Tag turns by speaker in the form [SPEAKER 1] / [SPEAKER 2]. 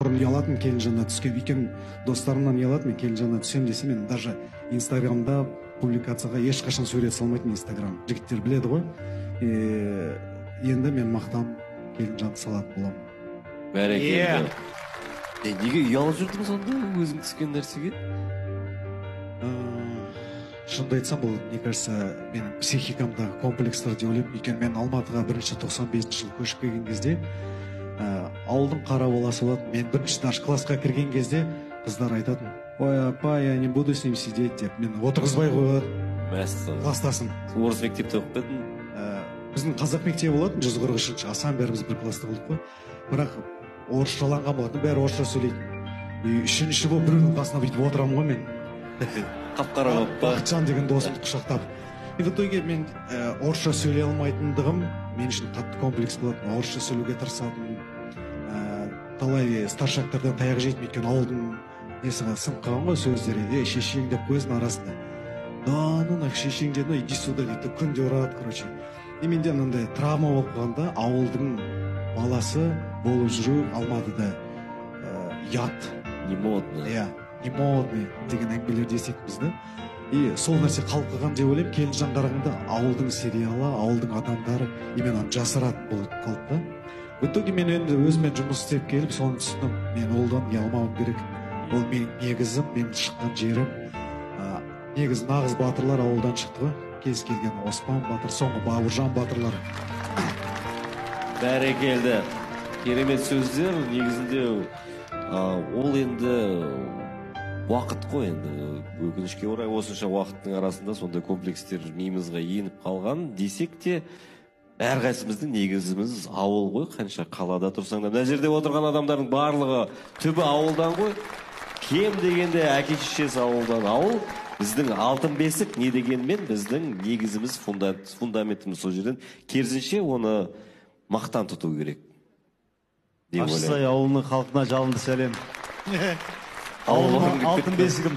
[SPEAKER 1] бұрын ұялатын келінжанына түскен екен, достарымнан ұялатын келінжанына түсем десе, мен даже инстаграмда публикацияға ешқашан сурет салмайтын. Инстаграм жігіттер біледі ғой. Енді мен мақтан келінжан салатын боламын.
[SPEAKER 2] Бәрекелді. Неге ұялып жүрдің сонда өзің түскен нәрсеге?
[SPEAKER 1] Шынымды айтсам, бұл, мне кажется, менің психикамдағы комплекстер деп ойлаймын. Өйткені мен Алматыға 95 жылы көшіп келген кезде, ауылдың қара баласы болатын. Мен бірінші классқа кірген кезде қыздар айтатын: "Ой, апа, я не буду с ним сидеть" деп. Мен отырғызбай қоятын.
[SPEAKER 2] Мәссаған.
[SPEAKER 1] Класстасым.
[SPEAKER 2] Орыс мектепте оқып едім.
[SPEAKER 1] Біздің қазақ мектебі болатын, 143-ші. Асан бәріміз бір класста болдық қой. Бірақ орысшаланған болатын, бәрі орысша сөйлейтін. Үшінші болып біреудің қасына бүйтіп отырамын ғой мен.
[SPEAKER 2] Қап-қара болып па?
[SPEAKER 1] Бақытжан деген досымды құшақтап. В итоге мен орысша сөйлей алмайтындығым мен үшін қатты комплекс болатын. Орысша сөйлеуге тырысатын. Талай старшактардан таяқ жейтін, өйткені ауылдың несіға сынып қалған ғой сөздері. Шешең деп қойсын арасында. Да, ну нафиг шешең деді, иди сюда дейді, күнде ұрады, короче. Менде мынандай травма болып қалғанда, ауылдың баласы болып жүру Алматыда ят.
[SPEAKER 2] Не модно.
[SPEAKER 1] Не модный деген әңгімелерді еститін бізді. И сол нәрсе қалқыған деп ойлаймын. Келінжан қарағанда ауылдың сериалы, ауылдың адамдары именно жасыратын болып қалды. В итоге мен енді өзімен жұмыс істеп келіп, соны түсіндім. Мен олдан ұялмауым керек. Ол менің негізім, менің шыққан жерім. Негіз нағыз батырлар ауылдан шықты ғой. Кез келген Оспан батыр, соңғы Бауыржан батырлар.
[SPEAKER 2] Бәрекелді. Керемет сөздер. Негізінде ол енді уақыт қой енді. Өкінішке орай осынша уақыттың арасында сондай комплекстер миымызға еніп қалған десек те, әрқайсымыздың негізіміз ауыл ғой. Қанша қалада тұрсаң да, мына жерде отырған адамдардың барлығы түбі ауылдан ғой. Кем дегенде әке-шешесі ауылдан. Ауыл біздің алтын бесік, не дегенмен біздің негізіміз, фундаментіміз сол жерден. Керісінше оны мақтан тұту керек.
[SPEAKER 3] Ашсай ауылының халқына жалынды сәлем. Ауылының алтын бесігім.